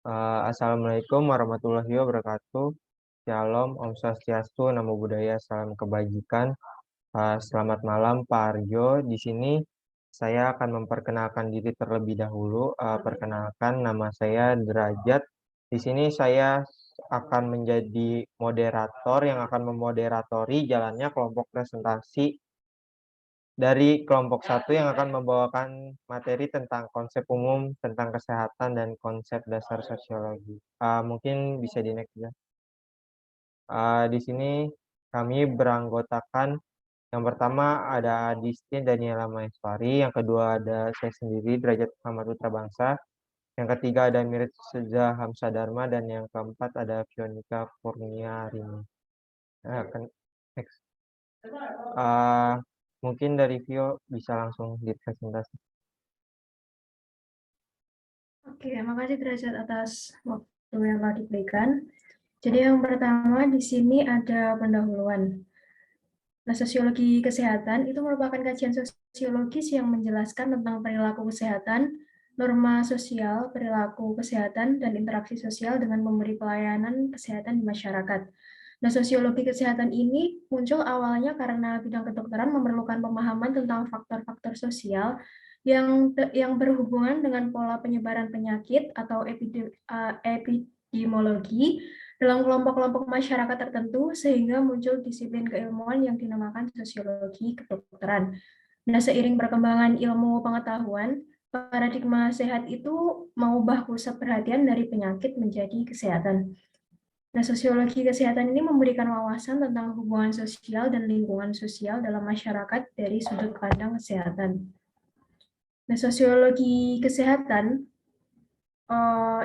Assalamualaikum warahmatullahi wabarakatuh. Shalom, Om Swastiastu, Namo Buddhaya, salam kebajikan. Selamat malam, Pak Arjo. Di sini saya akan memperkenalkan diri terlebih dahulu. Perkenalkan, nama saya Derajat. Di sini saya akan menjadi moderator yang akan memoderatori jalannya kelompok presentasi dari kelompok satu yang akan membawakan materi tentang konsep umum tentang kesehatan dan konsep dasar sosiologi. Mungkin bisa di next ya. Di sini kami beranggotakan yang pertama ada Adistin Daniela Maeswari, yang kedua ada saya sendiri Derajat Muhammad Putra Bangsa, yang ketiga ada Mirip Seza Hamsa Dharma, dan yang keempat ada Fionika Kurnia Rini. Next. Mungkin dari Vio bisa langsung dipresentasi. Oke, makasih Derajat atas waktu yang telah diberikan. Jadi yang pertama di sini ada pendahuluan. Nah, sosiologi kesehatan itu merupakan kajian sosiologis yang menjelaskan tentang perilaku kesehatan, norma sosial, perilaku kesehatan, dan interaksi sosial dengan memberi pelayanan kesehatan di masyarakat. Nah, sosiologi kesehatan ini muncul awalnya karena bidang kedokteran memerlukan pemahaman tentang faktor-faktor sosial yang berhubungan dengan pola penyebaran penyakit atau epidemiologi dalam kelompok-kelompok masyarakat tertentu sehingga muncul disiplin keilmuan yang dinamakan sosiologi kedokteran. Nah, seiring perkembangan ilmu pengetahuan, paradigma sehat itu mengubah pusat perhatian dari penyakit menjadi kesehatan. Nah, sosiologi kesehatan ini memberikan wawasan tentang hubungan sosial dan lingkungan sosial dalam masyarakat dari sudut pandang kesehatan. Nah, sosiologi kesehatan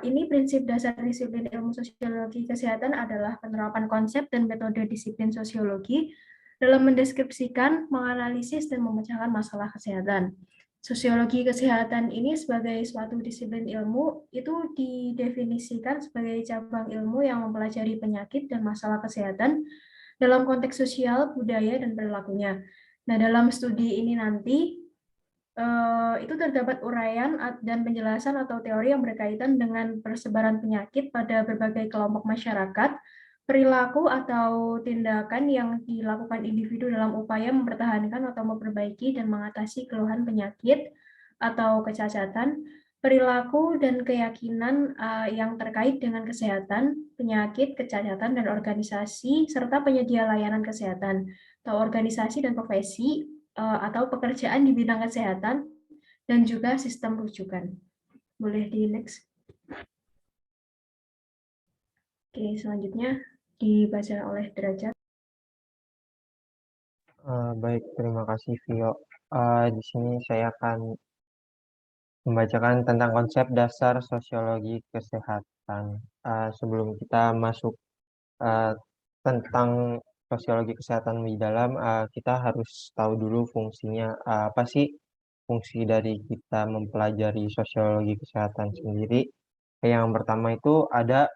ini prinsip dasar disiplin ilmu sosiologi kesehatan adalah penerapan konsep dan metode disiplin sosiologi dalam mendeskripsikan, menganalisis, dan memecahkan masalah kesehatan. Sosiologi kesehatan ini sebagai suatu disiplin ilmu itu didefinisikan sebagai cabang ilmu yang mempelajari penyakit dan masalah kesehatan dalam konteks sosial, budaya, dan perilakunya. Nah, dalam studi ini nanti itu terdapat uraian dan penjelasan atau teori yang berkaitan dengan persebaran penyakit pada berbagai kelompok masyarakat, perilaku atau tindakan yang dilakukan individu dalam upaya mempertahankan atau memperbaiki dan mengatasi keluhan penyakit atau kecacatan, perilaku dan keyakinan yang terkait dengan kesehatan, penyakit, kecacatan, dan organisasi, serta penyedia layanan kesehatan atau organisasi dan profesi atau pekerjaan di bidang kesehatan, dan juga sistem rujukan. Boleh di next. Oke, selanjutnya dibaca oleh Derajat. Baik, terima kasih Vio. Di sini saya akan membacakan tentang konsep dasar sosiologi kesehatan. Sebelum kita masuk tentang sosiologi kesehatan lebih dalam, kita harus tahu dulu fungsinya. Apa sih fungsi dari kita mempelajari sosiologi kesehatan sendiri? Yang pertama itu ada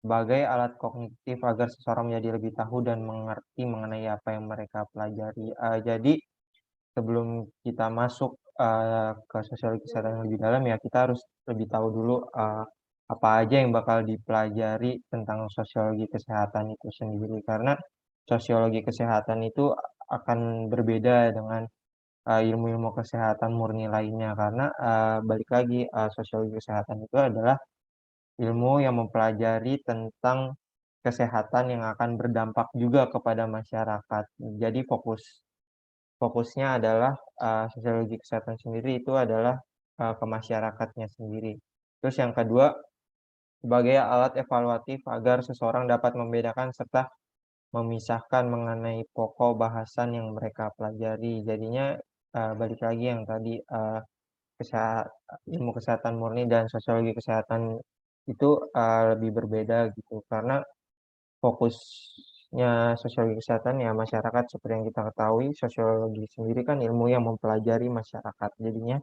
sebagai alat kognitif agar seseorang menjadi lebih tahu dan mengerti mengenai apa yang mereka pelajari. Jadi sebelum kita masuk ke sosiologi kesehatan yang lebih dalam, ya kita harus lebih tahu dulu apa aja yang bakal dipelajari tentang sosiologi kesehatan itu sendiri, karena sosiologi kesehatan itu akan berbeda dengan ilmu-ilmu kesehatan murni lainnya, karena balik lagi sosiologi kesehatan itu adalah ilmu yang mempelajari tentang kesehatan yang akan berdampak juga kepada masyarakat. Jadi fokusnya adalah sosiologi kesehatan sendiri itu adalah ke masyarakatnya sendiri. Terus yang kedua, sebagai alat evaluatif agar seseorang dapat membedakan serta memisahkan mengenai pokok bahasan yang mereka pelajari. Jadinya balik lagi yang tadi ilmu kesehatan murni dan sosiologi kesehatan itu lebih berbeda gitu, karena fokusnya sosiologi kesehatan ya masyarakat. Seperti yang kita ketahui, sosiologi sendiri kan ilmu yang mempelajari masyarakat. Jadinya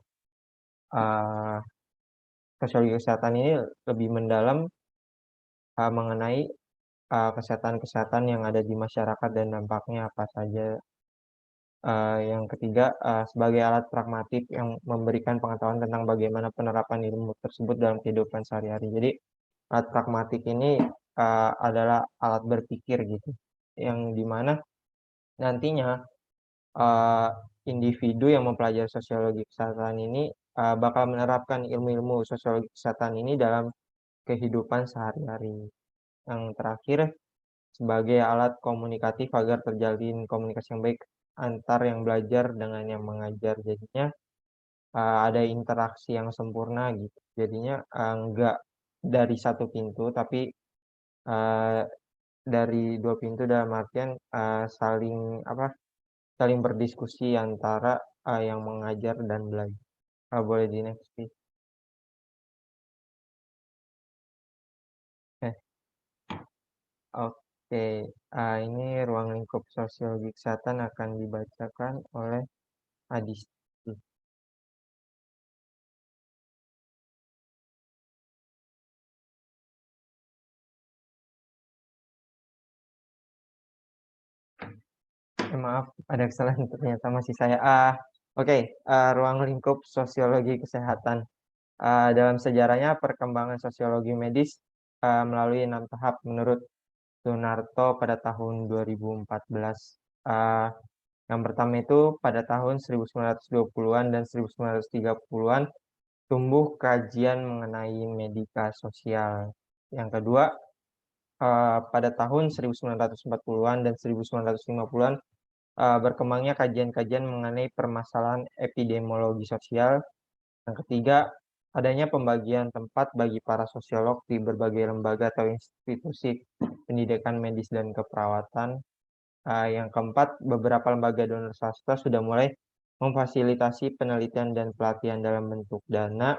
uh, sosiologi kesehatan ini lebih mendalam mengenai kesehatan-kesehatan yang ada di masyarakat dan dampaknya apa saja. Yang ketiga, sebagai alat pragmatik yang memberikan pengetahuan tentang bagaimana penerapan ilmu tersebut dalam kehidupan sehari-hari. Jadi Alat pragmatik ini adalah alat berpikir gitu, yang dimana nantinya individu yang mempelajari sosiologi kesehatan ini bakal menerapkan ilmu-ilmu sosiologi kesehatan ini dalam kehidupan sehari-hari. Yang terakhir, sebagai alat komunikatif agar terjalin komunikasi yang baik antar yang belajar dengan yang mengajar. Jadinya ada interaksi yang sempurna gitu. Jadinya enggak dari satu pintu, tapi uh, dari dua pintu dalam artian saling berdiskusi antara yang mengajar dan belajar. Boleh di next, please. Eh, Oke, ini ruang lingkup sosiologi kesehatan akan dibacakan oleh Adisti. Maaf, ada kesalahan ternyata masih saya. Oke, ruang lingkup sosiologi kesehatan. Dalam sejarahnya, perkembangan sosiologi medis melalui 6 tahap menurut Sunarto pada tahun 2014. Yang pertama itu pada tahun 1920-an dan 1930-an tumbuh kajian mengenai medika sosial. Yang kedua, pada tahun 1940-an dan 1950-an berkembangnya kajian-kajian mengenai permasalahan epidemiologi sosial. Yang ketiga, adanya pembagian tempat bagi para sosiolog di berbagai lembaga atau institusi pendidikan medis dan keperawatan. Yang keempat, beberapa lembaga donor swasta sudah mulai memfasilitasi penelitian dan pelatihan dalam bentuk dana.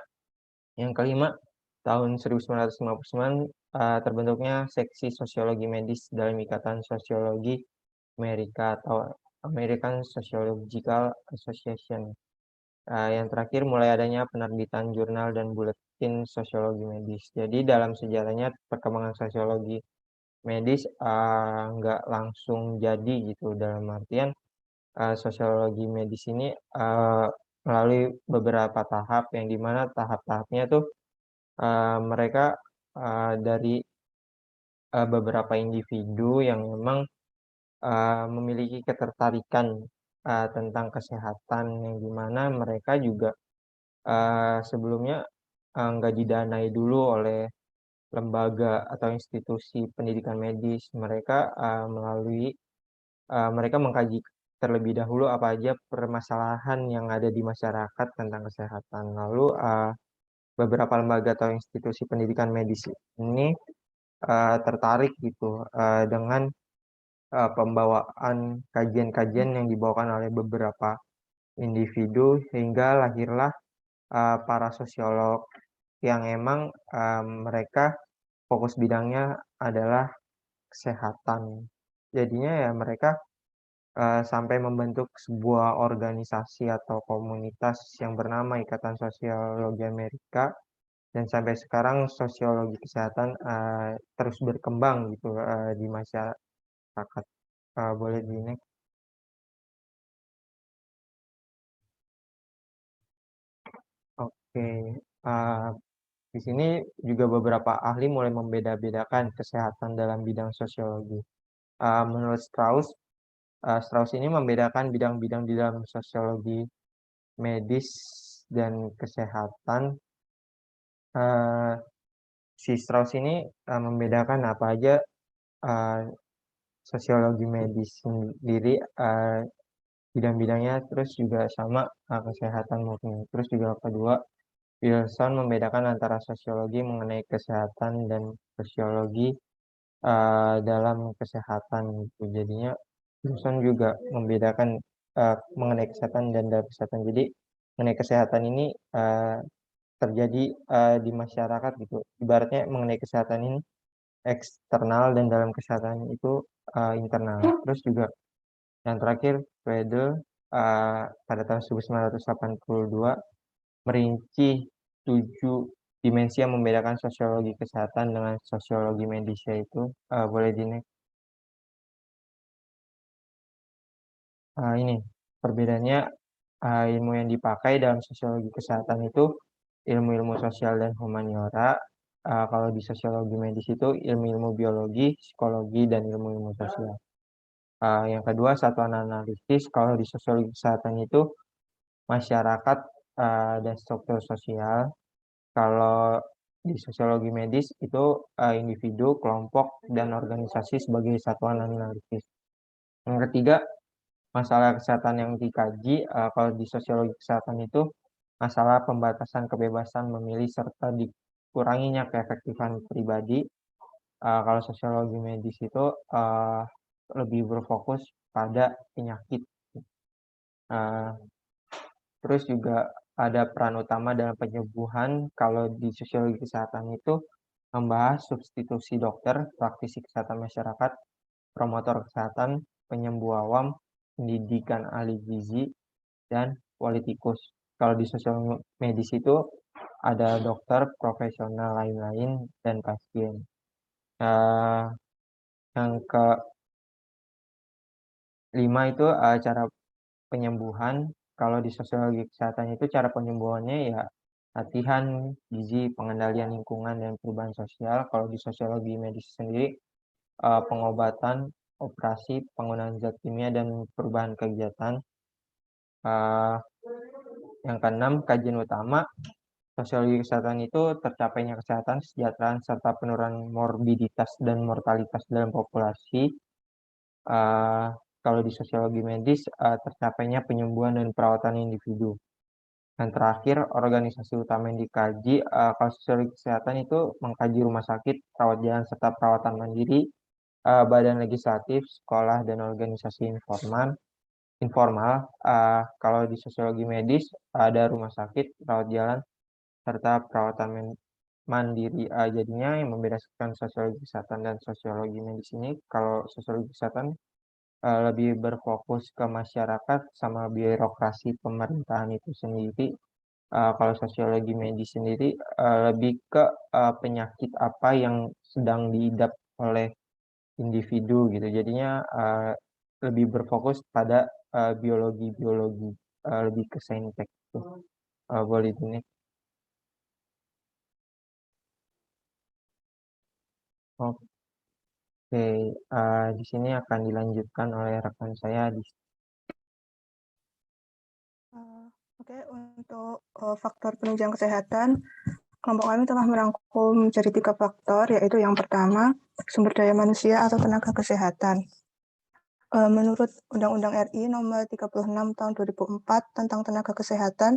Yang kelima, tahun 1959 terbentuknya seksi sosiologi medis dalam Ikatan Sosiologi Amerika atau American Sociological Association. Yang terakhir, mulai adanya penerbitan jurnal dan buletin sosiologi medis. Jadi dalam sejarahnya perkembangan sosiologi medis nggak langsung jadi gitu, dalam artian sosiologi medis ini melalui beberapa tahap, yang dimana tahap-tahapnya tuh mereka dari beberapa individu yang memang memiliki ketertarikan tentang kesehatan, yang dimana mereka juga sebelumnya nggak didanai dulu oleh lembaga atau institusi pendidikan medis. Mereka mengkaji terlebih dahulu apa aja permasalahan yang ada di masyarakat tentang kesehatan. Lalu beberapa lembaga atau institusi pendidikan medis ini tertarik gitu dengan pembawaan kajian-kajian yang dibawakan oleh beberapa individu, hingga lahirlah para sosiolog yang emang mereka fokus bidangnya adalah kesehatan. Jadinya ya mereka sampai membentuk sebuah organisasi atau komunitas yang bernama Ikatan Sosiologi Amerika, dan sampai sekarang sosiologi kesehatan terus berkembang gitu di masyarakat. Boleh di next. Oke, uh, di sini juga beberapa ahli mulai membeda-bedakan kesehatan dalam bidang sosiologi. Menurut Strauss, Strauss ini membedakan bidang-bidang di dalam sosiologi medis dan kesehatan. Uh, si Strauss ini membedakan apa aja uh, sosiologi medis sendiri, bidang-bidangnya, terus juga sama kesehatan mungkin. Terus juga kedua, Wilson membedakan antara sosiologi mengenai kesehatan dan sosiologi dalam kesehatan gitu. Jadinya Wilson juga membedakan mengenai kesehatan dan dalam kesehatan. Jadi mengenai kesehatan ini terjadi di masyarakat gitu. Ibaratnya mengenai kesehatan ini eksternal dan dalam kesehatan itu internal. Terus juga yang terakhir, Friedel pada tahun 1982 merinci 7 dimensi yang membedakan sosiologi kesehatan dengan sosiologi medis, yaitu boleh di next. Ini perbedaannya, ilmu yang dipakai dalam sosiologi kesehatan itu ilmu-ilmu sosial dan humaniora, Kalau di sosiologi medis itu ilmu-ilmu biologi, psikologi, dan ilmu-ilmu sosial. Yang kedua, satuan analisis. Kalau di sosiologi kesehatan itu masyarakat dan struktur sosial. Kalau di sosiologi medis itu individu, kelompok, dan organisasi sebagai satuan analisis. Yang ketiga, masalah kesehatan yang dikaji. Kalau di sosiologi kesehatan itu masalah pembatasan kebebasan memilih serta dikuranginya keefektifan pribadi. Kalau sosiologi medis itu lebih berfokus pada penyakit. Uh, Terus juga ada peran utama dalam penyembuhan. Kalau di sosiologi kesehatan itu membahas substitusi dokter, praktisi kesehatan masyarakat, promotor kesehatan, penyembuh awam, pendidikan ahli gizi, dan politikus. Kalau di sosiologi medis itu ada dokter, profesional lain-lain, dan pasien. Uh, yang kelima itu cara penyembuhan. Kalau di sosiologi kesehatan itu cara penyembuhannya ya latihan, gizi, pengendalian lingkungan, dan perubahan sosial. Kalau di sosiologi medis sendiri pengobatan, operasi, penggunaan zat kimia, dan perubahan kegiatan. Uh, yang keenam, kajian utama. Sosiologi kesehatan itu tercapainya kesehatan, kesejahteraan, serta penurunan morbiditas dan mortalitas dalam populasi. Uh, Kalau di sosiologi medis, tercapainya penyembuhan dan perawatan individu. Dan terakhir, organisasi utama yang dikaji, kalau sosiologi kesehatan itu mengkaji rumah sakit, rawat jalan, serta perawatan mandiri, badan legislatif, sekolah, dan organisasi informal. Kalau di sosiologi medis, ada rumah sakit, rawat jalan, serta perawatan mandiri. Jadinya yang membedakan sosiologi kesehatan dan sosiologi medis ini, kalau sosiologi kesehatan lebih berfokus ke masyarakat sama birokrasi pemerintahan itu sendiri. Kalau sosiologi medis sendiri lebih ke penyakit apa yang sedang diidap oleh individu gitu. Jadinya lebih berfokus pada biologi-biologi, lebih ke saintek gitu. Boleh ini. Oke, di sini akan dilanjutkan oleh rekan saya di Oke, untuk faktor penunjang kesehatan, kelompok kami telah merangkum menjadi 3 faktor, yaitu yang pertama, sumber daya manusia atau tenaga kesehatan. Menurut Undang-Undang RI Nomor 36 Tahun 2004 tentang tenaga kesehatan,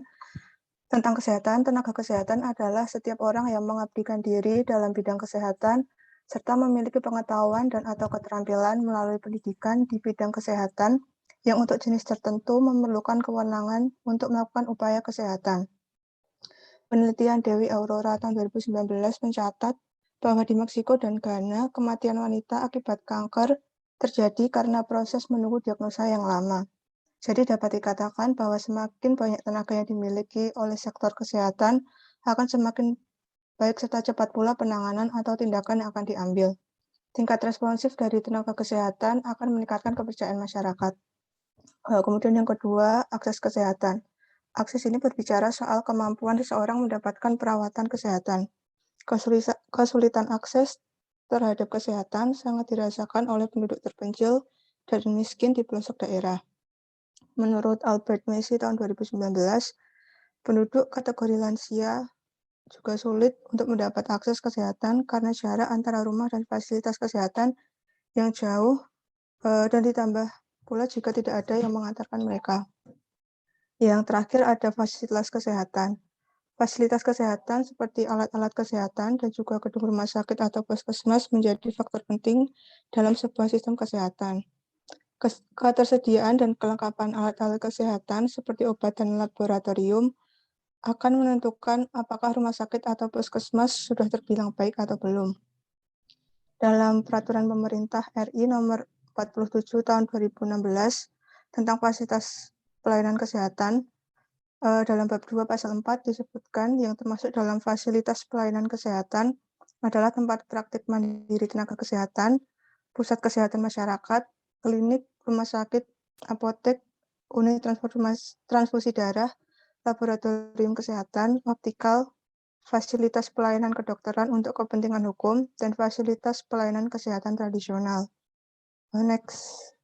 tenaga kesehatan adalah setiap orang yang mengabdikan diri dalam bidang kesehatan serta memiliki pengetahuan dan atau keterampilan melalui pendidikan di bidang kesehatan yang untuk jenis tertentu memerlukan kewenangan untuk melakukan upaya kesehatan. Penelitian Dewi Aurora tahun 2019 mencatat bahwa di Meksiko dan Ghana, kematian wanita akibat kanker terjadi karena proses menunggu diagnosa yang lama. Jadi dapat dikatakan bahwa semakin banyak tenaga yang dimiliki oleh sektor kesehatan, akan semakin baik serta cepat pula penanganan atau tindakan yang akan diambil. Tingkat responsif dari tenaga kesehatan akan meningkatkan kepercayaan masyarakat. Kemudian yang kedua, akses kesehatan. Akses ini berbicara soal kemampuan seseorang mendapatkan perawatan kesehatan. Kesulitan akses terhadap kesehatan sangat dirasakan oleh penduduk terpencil dan miskin di pelosok daerah. Menurut Albert Messi tahun 2019, penduduk kategori lansia juga sulit untuk mendapat akses kesehatan karena jarak antara rumah dan fasilitas kesehatan yang jauh dan ditambah pula jika tidak ada yang mengantarkan mereka. Yang terakhir ada fasilitas kesehatan. Fasilitas kesehatan seperti alat-alat kesehatan dan juga gedung rumah sakit atau puskesmas menjadi faktor penting dalam sebuah sistem kesehatan. Ketersediaan dan kelengkapan alat-alat kesehatan seperti obat dan laboratorium akan menentukan apakah rumah sakit atau puskesmas sudah terbilang baik atau belum. Dalam peraturan pemerintah RI nomor 47 tahun 2016 tentang fasilitas pelayanan kesehatan, dalam bab 2 pasal 4 disebutkan yang termasuk dalam fasilitas pelayanan kesehatan adalah tempat praktik mandiri tenaga kesehatan, pusat kesehatan masyarakat, klinik, rumah sakit, apotek, unit transfusi darah, laboratorium kesehatan, optikal, fasilitas pelayanan kedokteran untuk kepentingan hukum, dan fasilitas pelayanan kesehatan tradisional. Next.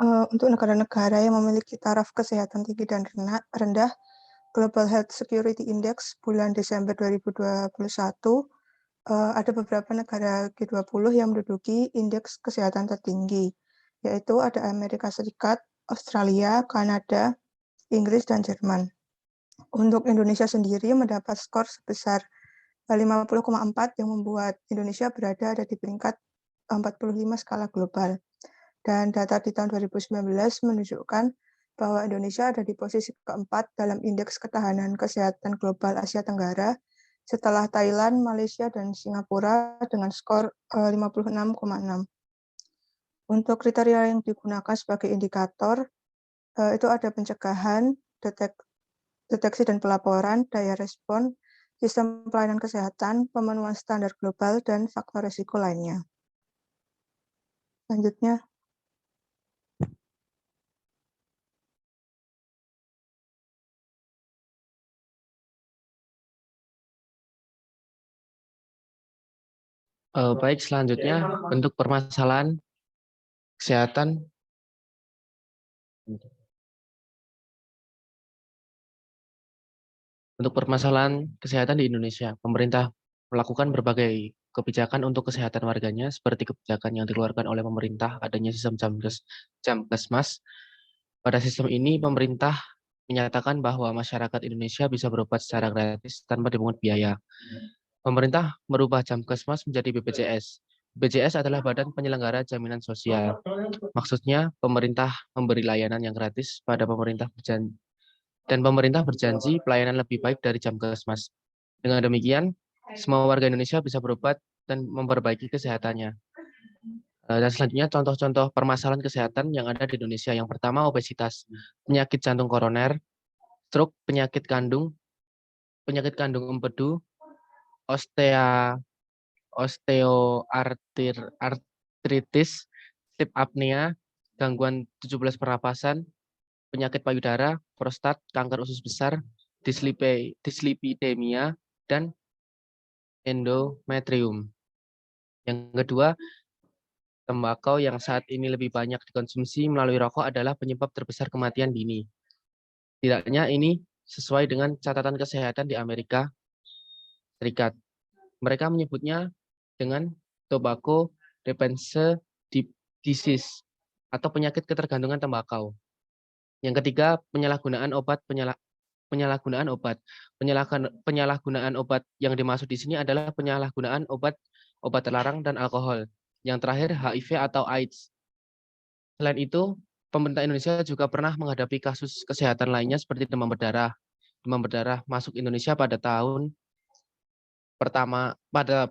Untuk negara-negara yang memiliki taraf kesehatan tinggi dan rendah, Global Health Security Index bulan Desember 2021, ada beberapa negara G20 yang menduduki indeks kesehatan tertinggi, yaitu ada Amerika Serikat, Australia, Kanada, Inggris, dan Jerman. Untuk Indonesia sendiri mendapat skor sebesar 50,4 yang membuat Indonesia ada di peringkat 45 skala global. Dan data di tahun 2019 menunjukkan bahwa Indonesia ada di posisi keempat dalam indeks ketahanan kesehatan global Asia Tenggara setelah Thailand, Malaysia, dan Singapura dengan skor 56,6. Untuk kriteria yang digunakan sebagai indikator, itu ada pencegahan, deteksi dan pelaporan, daya respon, sistem pelayanan kesehatan, pemenuhan standar global, dan faktor risiko lainnya. Selanjutnya. Baik, selanjutnya untuk permasalahan kesehatan. Untuk permasalahan kesehatan di Indonesia, pemerintah melakukan berbagai kebijakan untuk kesehatan warganya, seperti kebijakan yang dikeluarkan oleh pemerintah, adanya sistem Jamkesmas. Pada sistem ini, pemerintah menyatakan bahwa masyarakat Indonesia bisa berobat secara gratis tanpa dipungut biaya. Pemerintah merubah Jamkesmas menjadi BPJS. BPJS adalah Badan Penyelenggara Jaminan Sosial. Maksudnya, pemerintah memberi layanan yang gratis pada pemerintah dan pemerintah berjanji pelayanan lebih baik dari Jamkesmas. Dengan demikian, semua warga Indonesia bisa berobat dan memperbaiki kesehatannya. Dan selanjutnya contoh-contoh permasalahan kesehatan yang ada di Indonesia. Yang pertama, obesitas, penyakit jantung koroner, stroke, penyakit kandung empedu, osteoartritis, sleep apnea, gangguan 17 pernapasan, penyakit payudara, prostat, kanker usus besar, dislipidemia, dan endometrium. Yang kedua, tembakau yang saat ini lebih banyak dikonsumsi melalui rokok adalah penyebab terbesar kematian dini. Tidaknya ini sesuai dengan catatan kesehatan di Amerika Serikat. Mereka menyebutnya dengan tobacco dependence disease atau penyakit ketergantungan tembakau. Yang ketiga, penyalahgunaan obat. Penyalahgunaan obat yang dimaksud di sini adalah penyalahgunaan obat terlarang dan alkohol. Yang terakhir, HIV atau AIDS. Selain itu, pemerintah Indonesia juga pernah menghadapi kasus kesehatan lainnya seperti demam berdarah. Demam berdarah masuk Indonesia pada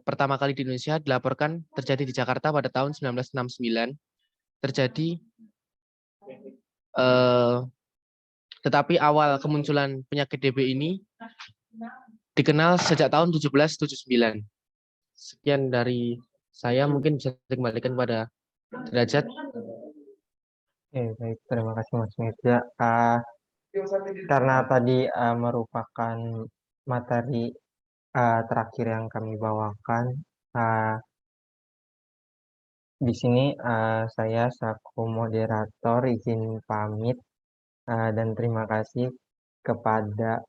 pertama kali di Indonesia dilaporkan terjadi di Jakarta pada tahun 1969. Tetapi awal kemunculan penyakit DB ini dikenal sejak tahun 1779. Sekian dari saya, mungkin bisa dikembalikan pada Derajat. Baik, terima kasih Mas Mirza. Karena tadi merupakan materi terakhir yang kami bawakan, di sini saya selaku moderator izin pamit dan terima kasih kepada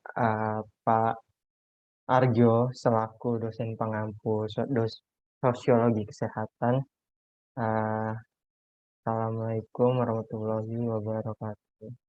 Pak Arjo selaku dosen pengampu sosiologi kesehatan. Assalamualaikum warahmatullahi wabarakatuh.